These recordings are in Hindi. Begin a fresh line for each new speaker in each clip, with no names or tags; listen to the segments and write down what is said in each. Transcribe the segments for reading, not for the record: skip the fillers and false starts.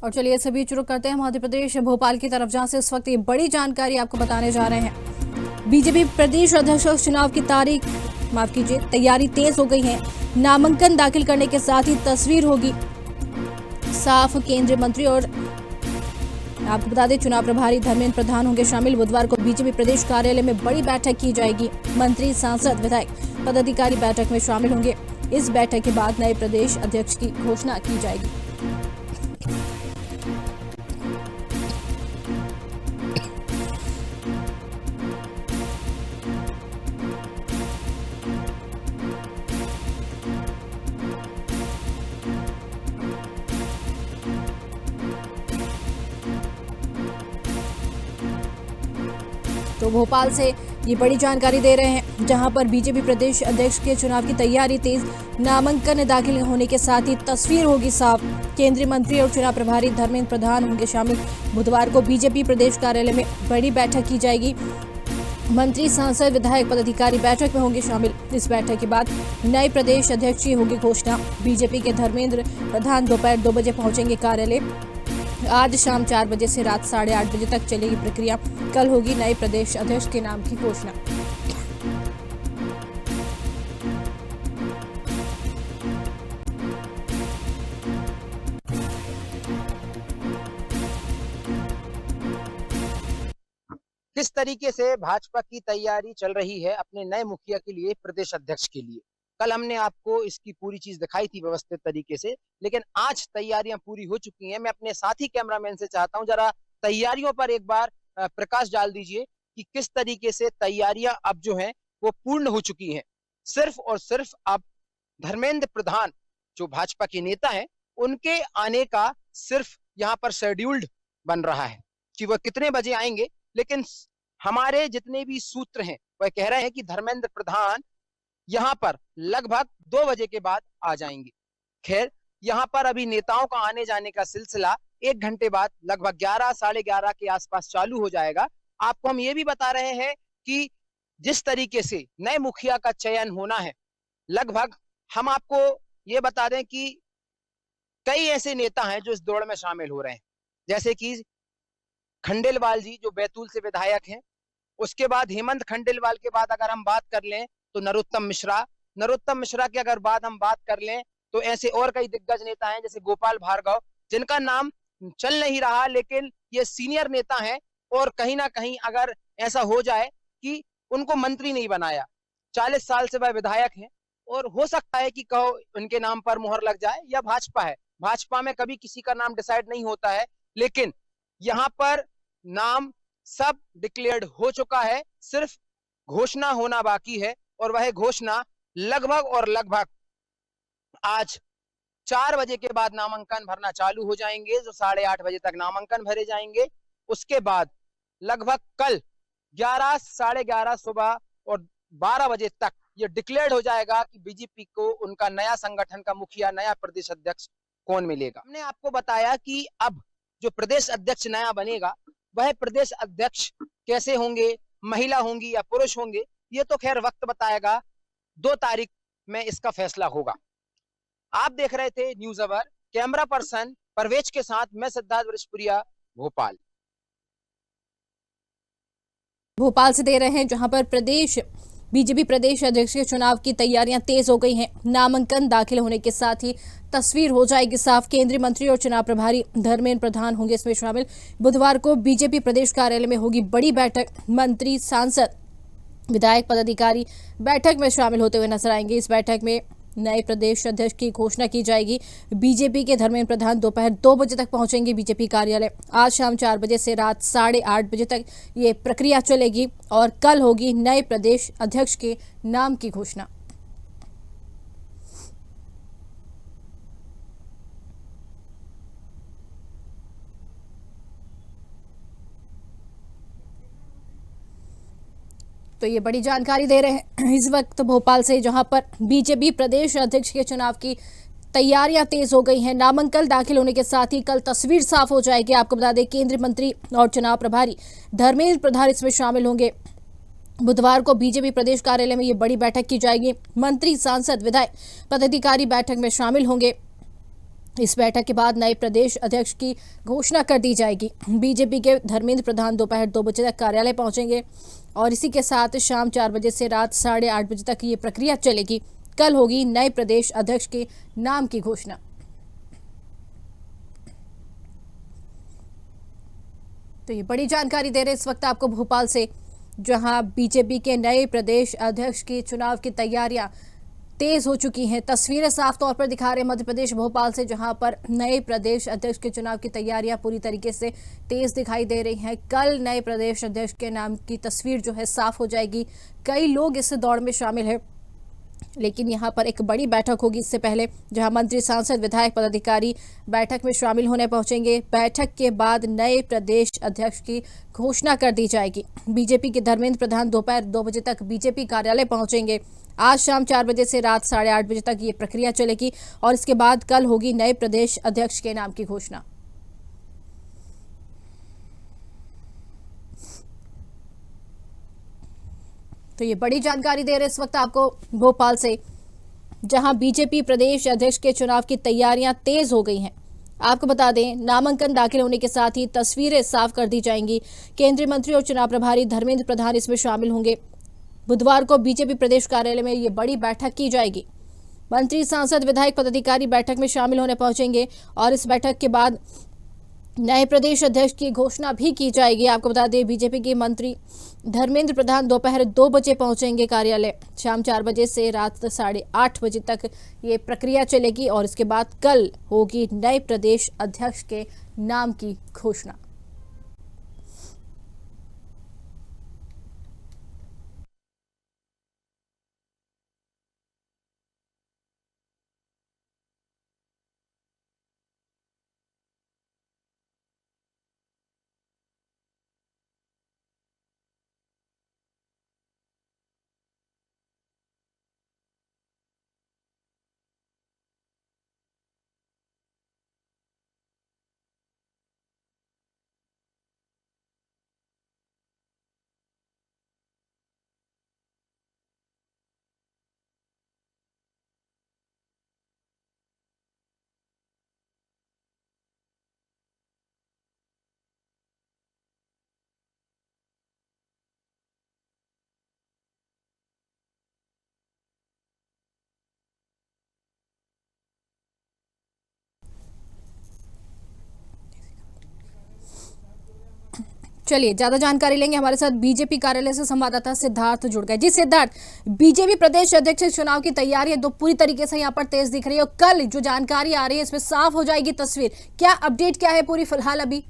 और चलिए सभी शुरू करते हैं मध्य प्रदेश भोपाल की तरफ, जहां से इस वक्त ये बड़ी जानकारी आपको बताने जा रहे हैं। बीजेपी प्रदेश अध्यक्ष चुनाव की तारीख तैयारी तेज हो गई है। नामांकन दाखिल करने के साथ ही तस्वीर होगी साफ। केंद्रीय मंत्री और आपको बता दें चुनाव प्रभारी धर्मेंद्र प्रधान होंगे शामिल। बुधवार को बीजेपी प्रदेश कार्यालय में बड़ी बैठक की जाएगी। मंत्री, सांसद, विधायक, पदाधिकारी बैठक में शामिल होंगे। इस बैठक के बाद नए प्रदेश अध्यक्ष की घोषणा की जाएगी। तो भोपाल से ये बड़ी जानकारी दे रहे हैं, जहां पर बीजेपी प्रदेश अध्यक्ष के चुनाव की तैयारी तेज। नामांकन दाखिल होने के साथ ही तस्वीर होगी साफ। केंद्रीय मंत्री और चुनाव प्रभारी धर्मेंद्र प्रधान होंगे शामिल। बुधवार को बीजेपी प्रदेश कार्यालय में बड़ी बैठक की जाएगी। मंत्री, सांसद, विधायक, पदाधिकारी बैठक में होंगे शामिल। इस बैठक के बाद नए प्रदेश अध्यक्ष की होगी घोषणा। बीजेपी के धर्मेंद्र प्रधान दोपहर 2 बजे पहुंचेंगे कार्यालय। आज शाम 4 बजे से रात 8:30 बजे तक चलेगी प्रक्रिया। कल होगी नए प्रदेश अध्यक्ष के नाम की घोषणा।
किस तरीके से भाजपा की तैयारी चल रही है अपने नए मुखिया के लिए, प्रदेश अध्यक्ष के लिए। कल हमने आपको इसकी पूरी चीज दिखाई थी व्यवस्थित तरीके से, लेकिन आज तैयारियां पूरी हो चुकी हैं। मैं अपने साथी कैमरामैन से चाहता हूं जरा तैयारियों पर एक बार प्रकाश डाल दीजिए कि किस तरीके से तैयारियां अब जो हैं वो पूर्ण हो चुकी हैं। सिर्फ और सिर्फ अब धर्मेंद्र प्रधान जो भाजपा के नेता हैं, उनके आने का सिर्फ यहाँ पर शेड्यूल्ड बन रहा है कि वह कितने बजे आएंगे। लेकिन हमारे जितने भी सूत्र हैं वह कह रहे हैं कि धर्मेंद्र प्रधान यहाँ पर लगभग 2 बजे के बाद आ जाएंगे। खैर, यहाँ पर अभी नेताओं का आने जाने का सिलसिला 1 घंटे बाद लगभग 11 साढ़े 11 के आसपास चालू हो जाएगा। आपको हम ये भी बता रहे हैं कि जिस तरीके से नए मुखिया का चयन होना है, लगभग हम आपको ये बता दें कि कई ऐसे नेता हैं जो इस दौड़ में शामिल हो रहे हैं, जैसे कि खंडेलवाल जी जो बैतूल से विधायक हैं। उसके बाद हेमंत खंडेलवाल के बाद अगर हम बात कर लें तो नरोत्तम मिश्रा की अगर बात हम बात कर लें तो ऐसे और कई दिग्गज नेता हैं जैसे गोपाल भार्गव, जिनका नाम चल नहीं रहा, लेकिन ये सीनियर नेता हैं। और कहीं ना कहीं अगर ऐसा हो जाए कि उनको मंत्री नहीं बनाया, 40 साल से वह विधायक हैं, और हो सकता है कि कहो उनके नाम पर मोहर लग जाए, या भाजपा है, भाजपा में कभी किसी का नाम डिसाइड नहीं होता है। लेकिन यहाँ पर नाम सब डिक्लेयर्ड हो चुका है, सिर्फ घोषणा होना बाकी है। और वह घोषणा लगभग आज 4 बजे के बाद नामांकन भरना चालू हो जाएंगे, जो 8:30 बजे तक नामांकन भरे जाएंगे। उसके बाद लगभग कल 11 साढ़े 11 सुबह और 12 बजे तक ये डिक्लेयर्ड हो जाएगा कि बीजेपी को उनका नया संगठन का मुखिया, नया प्रदेश अध्यक्ष कौन मिलेगा। हमने आपको बताया कि अब जो प्रदेश अध्यक्ष नया बनेगा, वह प्रदेश अध्यक्ष कैसे होंगे, महिला होंगी या पुरुष होंगे, ये तो खैर वक्त बताएगा। 2 तारीख में इसका फैसला होगा। आप देख रहे थे न्यूज अवर, कैमरा पर्सन परवेज के साथ मैं सिद्धार्थ वरिष्ठपुरिया, भोपाल।
भोपाल से दे रहे हैं, जहां पर बीजेपी प्रदेश अध्यक्ष के चुनाव की तैयारियां तेज हो गई हैं। नामांकन दाखिल होने के साथ ही तस्वीर हो जाएगी साफ। केंद्रीय मंत्री और चुनाव प्रभारी धर्मेंद्र प्रधान होंगे इसमें शामिल। बुधवार को बीजेपी प्रदेश कार्यालय में होगी बड़ी बैठक। मंत्री, सांसद, विधायक, पदाधिकारी बैठक में शामिल होते हुए नजर आएंगे। इस बैठक में नए प्रदेश अध्यक्ष की घोषणा की जाएगी। बीजेपी के धर्मेंद्र प्रधान दोपहर 2 बजे तक पहुंचेंगे बीजेपी कार्यालय। आज शाम 4 बजे से रात 8:30 बजे तक ये प्रक्रिया चलेगी और कल होगी नए प्रदेश अध्यक्ष के नाम की घोषणा। तो ये बड़ी जानकारी दे रहे हैं इस वक्त भोपाल से, जहां पर बीजेपी प्रदेश अध्यक्ष के चुनाव की तैयारियां तेज हो गई हैं। नामांकन दाखिल होने के साथ ही कल तस्वीर साफ हो जाएगी। आपको बता दें केंद्रीय मंत्री और चुनाव प्रभारी धर्मेंद्र प्रधान इसमें शामिल होंगे। बुधवार को बीजेपी प्रदेश कार्यालय में ये बड़ी बैठक की जाएगी। मंत्री, सांसद, विधायक, पदाधिकारी बैठक में शामिल होंगे। इस बैठक के बाद नए प्रदेश अध्यक्ष की घोषणा कर दी जाएगी। बीजेपी के धर्मेंद्र प्रधान दोपहर 2 बजे तक कार्यालय पहुंचेंगे और इसी के साथ शाम 4 बजे से रात 8:30 बजे तक ये प्रक्रिया चलेगी। कल होगी नए प्रदेश अध्यक्ष के नाम की घोषणा। तो ये बड़ी जानकारी दे रहे इस वक्त आपको भोपाल से, जहां बीजेपी के नए प्रदेश अध्यक्ष की चुनाव की तैयारियां तेज हो चुकी हैं। तस्वीरें साफ तौर पर दिखा रहे मध्य प्रदेश भोपाल से, जहां पर नए प्रदेश अध्यक्ष के चुनाव की तैयारियां पूरी तरीके से तेज दिखाई दे रही हैं। कल नए प्रदेश अध्यक्ष के नाम की तस्वीर जो है साफ हो जाएगी। कई लोग इस दौड़ में शामिल है, लेकिन यहां पर एक बड़ी बैठक होगी इससे पहले, जहां मंत्री, सांसद, विधायक, पदाधिकारी बैठक में शामिल होने पहुंचेंगे। बैठक के बाद नए प्रदेश अध्यक्ष की घोषणा कर दी जाएगी। बीजेपी के धर्मेंद्र प्रधान दोपहर 2 बजे तक बीजेपी कार्यालय पहुंचेंगे। आज शाम 4 बजे से रात 8:30 बजे तक ये प्रक्रिया चलेगी और इसके बाद कल होगी नए प्रदेश अध्यक्ष के नाम की घोषणा। तो ये बड़ी जानकारी दे रहे इस वक्त आपको भोपाल से, जहां बीजेपी प्रदेश अध्यक्ष के चुनाव की तैयारियां तेज हो गई हैं। आपको बता दें, नामांकन दाखिल होने के साथ ही तस्वीरें साफ कर दी जाएंगी। केंद्रीय मंत्री और चुनाव प्रभारी धर्मेंद्र प्रधान इसमें शामिल होंगे। बुधवार को बीजेपी प्रदेश कार्यालय में ये बड़ी बैठक की जाएगी। मंत्री, सांसद, विधायक, पदाधिकारी बैठक में शामिल होने पहुंचेंगे और इस बैठक के बाद नए प्रदेश अध्यक्ष की घोषणा भी की जाएगी। आपको बता दें, बीजेपी के मंत्री धर्मेंद्र प्रधान दोपहर 2 बजे पहुंचेंगे कार्यालय। शाम 4 बजे से रात 8:30 बजे तक ये प्रक्रिया चलेगी और इसके बाद कल होगी नए प्रदेश अध्यक्ष के नाम की घोषणा। चलिए ज्यादा जानकारी लेंगे, हमारे साथ बीजेपी कार्यालय से संवाददाता सिद्धार्थ जुड़ गए। जी सिद्धार्थ, बीजेपी प्रदेश अध्यक्ष चुनाव की तैयारी तो पूरी तरीके से यहाँ पर तेज दिख रही है और कल जो जानकारी आ रही है इसमें साफ हो जाएगी तस्वीर। क्या अपडेट क्या है पूरी फिलहाल अभी?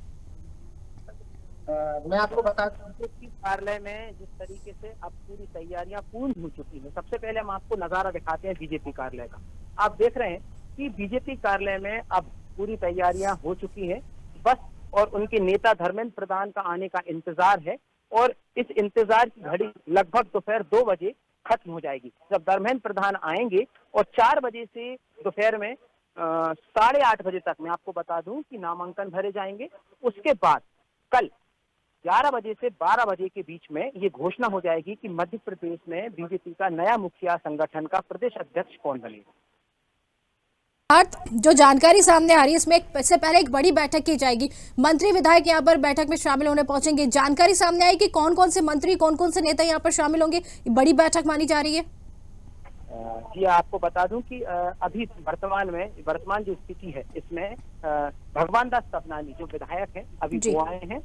मैं आपको बता दूं कि कार्यालय में जिस तरीके से अब पूरी तैयारियां पूर्ण हो चुकी है। सबसे पहले हम आपको नजारा दिखाते हैं बीजेपी कार्यालय का। आप देख रहे हैं कि बीजेपी कार्यालय में अब पूरी तैयारियां हो चुकी है। बस और उनके नेता धर्मेंद्र प्रधान का आने का इंतजार है और इस इंतजार की घड़ी लगभग दोपहर 2 बजे खत्म हो जाएगी, जब धर्मेंद्र प्रधान आएंगे और 4 बजे से दोपहर में 8:30 बजे तक मैं आपको बता दूं कि नामांकन भरे जाएंगे। उसके बाद कल 11 बजे से 12 बजे के बीच में ये घोषणा हो जाएगी कि मध्य प्रदेश में बीजेपी का नया मुखिया संगठन का प्रदेश अध्यक्ष कौन बनेगा।
जो जानकारी सामने आ रही है इसमें इससे पहले एक बड़ी बैठक की जाएगी। मंत्री, विधायक यहाँ पर बैठक में शामिल होने पहुंचेंगे। जानकारी सामने आई कि कौन कौन से मंत्री, कौन कौन से नेता यहाँ पर शामिल होंगे। बड़ी बैठक मानी जा रही है।
जी आपको बता दूं कि अभी वर्तमान जो स्थिति है इसमें भगवान दास सबनानी जो विधायक हैं अभी वो आए हैं।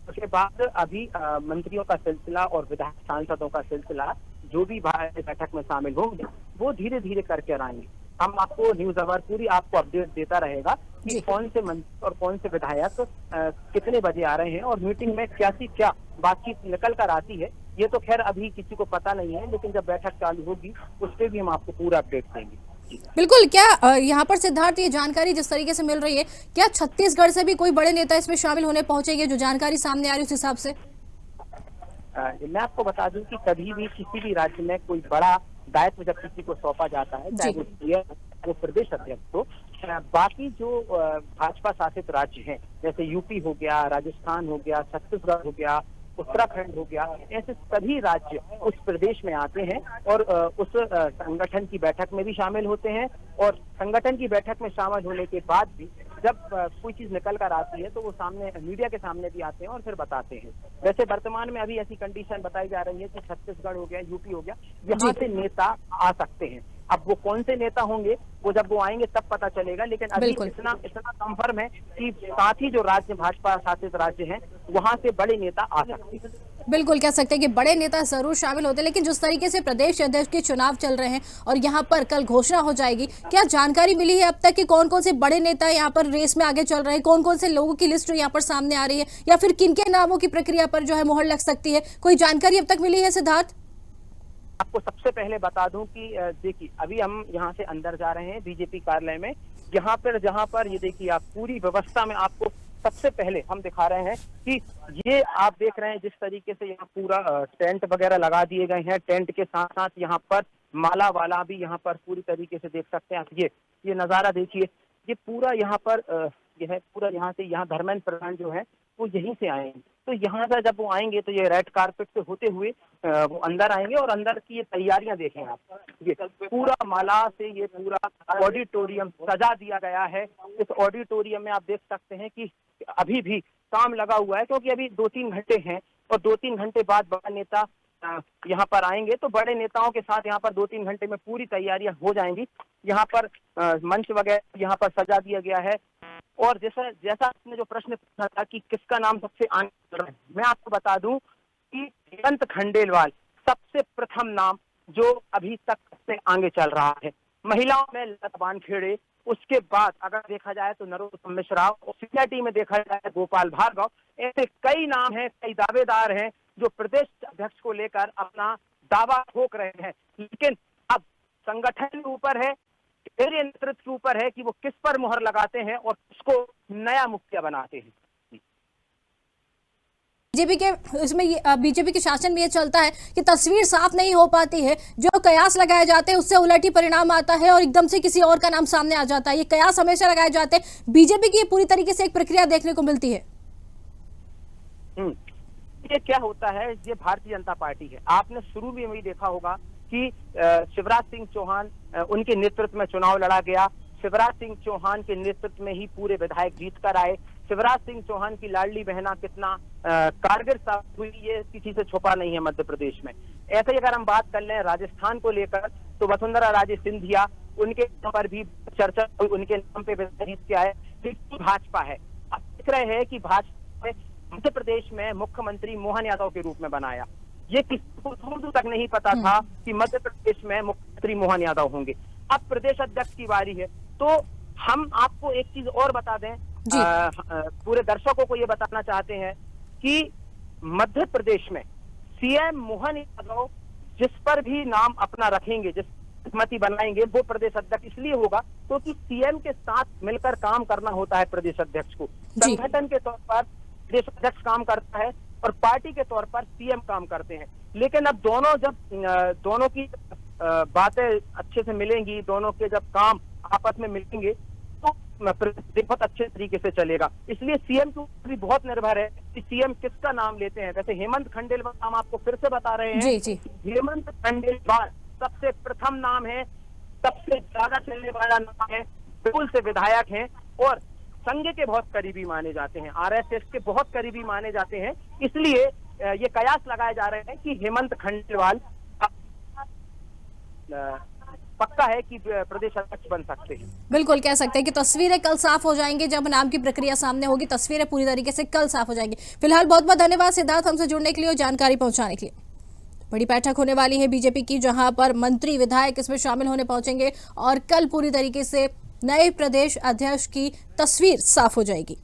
उसके बाद अभी मंत्रियों का सिलसिला और विधायक सांसदों का सिलसिला जो भी बैठक में शामिल होंगे वो धीरे धीरे करके आएंगे। हम आपको न्यूज अवर पूरी आपको अपडेट देता रहेगा कि कौन से मंत्री और कौन से विधायक कितने बजे आ रहे हैं और मीटिंग में क्या बातचीत निकल कर आती है ये तो खैर अभी किसी को पता नहीं है, लेकिन जब बैठक चालू होगी उस पर भी हम आपको पूरा अपडेट देंगे।
बिल्कुल। क्या यहाँ पर सिद्धार्थ ये जानकारी जिस तरीके से मिल रही है, क्या छत्तीसगढ़ से भी कोई बड़े नेता इसमें शामिल होने पहुंचेंगे? जो जानकारी सामने आ रही है उस हिसाब से
मैं आपको बता दूं कि कभी भी किसी भी राज्य में कोई बड़ा दायित्व जब किसी को सौंपा जाता है, चाहे वो प्रदेश अध्यक्ष हो, बाकी जो भाजपा शासित राज्य हैं जैसे यूपी हो गया, राजस्थान हो गया, छत्तीसगढ़ हो गया,
उत्तराखंड हो गया, ऐसे सभी राज्य उस प्रदेश में आते हैं और उस संगठन की बैठक में भी शामिल होते हैं। और संगठन की बैठक में शामिल होने के बाद भी जब कोई चीज निकल कर आती है तो वो सामने मीडिया के सामने भी आते हैं और फिर बताते हैं। वैसे वर्तमान में अभी ऐसी कंडीशन बताई जा रही है कि छत्तीसगढ़ हो गया, यूपी हो गया, यहाँ से नेता आ सकते हैं। अब वो कौन से नेता होंगे वो जब वो आएंगे तब पता चलेगा, लेकिन अभी इतना कंफर्म है कि साथ ही जो राज्य भाजपा शासित राज्य हैं वहां से बड़े नेता आ सकते हैं।
बिल्कुल कह सकते हैं कि बड़े नेता जरूर शामिल होते हैं, लेकिन जिस तरीके से प्रदेश अध्यक्ष के चुनाव चल रहे हैं और यहाँ पर कल घोषणा हो जाएगी, क्या जानकारी मिली है अब तक कि कौन कौन से बड़े नेता यहाँ पर रेस में आगे चल रहे हैं, कौन कौन से लोगों की लिस्ट यहाँ पर सामने आ रही है, या फिर किनके नामों की प्रक्रिया पर जो है मुहर लग सकती है? कोई जानकारी अब तक मिली है सिद्धार्थ?
आपको सबसे पहले बता दूं कि देखिए अभी हम यहाँ से अंदर जा रहे हैं बीजेपी कार्यालय में, जहाँ पर ये देखिए आप पूरी व्यवस्था में आपको सबसे पहले हम दिखा रहे हैं कि ये आप देख रहे हैं जिस तरीके से यहाँ पूरा टेंट वगैरह लगा दिए गए हैं। टेंट के साथ साथ यहाँ पर माला वाला भी यहाँ पर पूरी तरीके से देख सकते हैं आप। ये नजारा देखिए, ये पूरा यहाँ पर यह है पूरा यहाँ से यहाँ धर्मेंद्र प्रधान जो है वो यहीं से आएंगे। तो यहाँ से जब वो आएंगे तो ये रेड कारपेट से होते हुए वो अंदर आएंगे और अंदर की ये तैयारियां देखें आप। ये पूरा माला से ये पूरा ऑडिटोरियम सजा दिया गया है। इस ऑडिटोरियम में आप देख सकते हैं कि अभी भी काम लगा हुआ है, क्योंकि अभी 2-3 घंटे हैं और 2-3 घंटे बाद बड़ा नेता यहाँ पर आएंगे। तो बड़े नेताओं के साथ यहाँ पर 2-3 घंटे में पूरी तैयारियां हो जाएंगी। यहाँ पर मंच वगैरह यहाँ पर सजा दिया गया है। और जैसा आपने जो प्रश्न पूछा था कि किसका नाम सबसे आगे चल रहा है, मैं आपको बता दूं कि हेमंत खंडेलवाल सबसे प्रथम नाम जो अभी तक सबसे आगे चल रहा है। महिलाओं में लता वानखेड़े, उसके बाद अगर देखा जाए तो नरोत्तम मिश्रा, और सीआईटी में देखा जाए गोपाल भार्गव। ऐसे कई नाम हैं, कई दावेदार हैं जो प्रदेश अध्यक्ष को लेकर अपना दावा ठोक रहे हैं। लेकिन अब संगठन के ऊपर है, मेरे नेतृत्व के ऊपर है कि वो किस पर मुहर लगाते हैं और उसको नया मुखिया बनाते हैं।
बीजेपी के इसमें बीजेपी के शासन में ये चलता है कि तस्वीर साफ नहीं हो पाती है, जो कयास लगाए जाते हैं उससे उलट ही परिणाम आता है और एकदम से किसी और का नाम सामने आ जाता है। ये कयास हमेशा लगाए जाते हैं। बीजेपी की पूरी तरीके से एक प्रक्रिया देखने को मिलती है।
ये क्या होता है, ये भारतीय जनता पार्टी है। आपने शुरू में भी देखा होगा कि शिवराज सिंह चौहान उनके नेतृत्व में चुनाव लड़ा गया। शिवराज सिंह चौहान के नेतृत्व में ही पूरे विधायक जीत कर आए। शिवराज सिंह चौहान की लाडली बहना कितना कारगर साबित हुई, ये किसी से छुपा नहीं है मध्य प्रदेश में। ऐसे ही अगर हम बात कर लें राजस्थान को लेकर, तो वसुंधरा राजे सिंधिया, उनके नाम पर भी चर्चा, उनके नाम पे जीत के आए। भाजपा है, अब दिख रहे हैं कि भाजपा मध्य प्रदेश में मुख्यमंत्री मोहन यादव के रूप में बनाया। ये किसी को दूर तक नहीं पता था कि मध्य प्रदेश में मुख्यमंत्री मोहन यादव होंगे। अब प्रदेश अध्यक्ष की बारी है। तो हम आपको एक चीज और बता दें, पूरे दर्शकों को ये बताना चाहते हैं कि मध्य प्रदेश में सीएम मोहन यादव जिस पर भी नाम अपना रखेंगे, जिस समिति बनाएंगे, वो प्रदेश अध्यक्ष इसलिए होगा क्योंकि सीएम के साथ मिलकर काम करना होता है प्रदेश अध्यक्ष को। संगठन के तौर पर प्रदेश अध्यक्ष काम करता है और पार्टी के तौर पर सीएम काम करते हैं। लेकिन अब दोनों की बातें अच्छे से मिलेंगी, दोनों के जब काम आपस में मिलेंगे तो बहुत अच्छे तरीके से चलेगा। इसलिए सीएम के ऊपर भी बहुत निर्भर है कि सीएम किसका नाम लेते हैं। वैसे हेमंत खंडेलवाल नाम आपको फिर से बता रहे हैं। जी। हेमंत खंडेलवाल सबसे प्रथम नाम है, सबसे ज्यादा चलने वाला नाम है, बिल्कुल से विधायक हैं और संघ के बहुत करीबी माने जाते हैं, आरएसएस के बहुत करीबी माने जाते हैं। इसलिए ये कयास लगाए जा रहे हैं कि हेमंत खंडेलवाल पक्का है कि प्रदेश अध्यक्ष बन सकते हैं। बिल्कुल
कह सकते हैं कि तस्वीरें कल साफ हो जाएंगी जब नाम की प्रक्रिया सामने होगी। तस्वीरें पूरी तरीके से कल साफ हो जाएंगी। फिलहाल बहुत बहुत धन्यवाद सिद्धार्थ, हमसे जुड़ने के लिए और जानकारी पहुंचाने के लिए। बड़ी बैठक होने वाली है बीजेपी की, जहां पर मंत्री विधायक इसमें शामिल होने पहुंचेंगे और कल पूरी तरीके से नए प्रदेश अध्यक्ष की तस्वीर साफ हो जाएगी।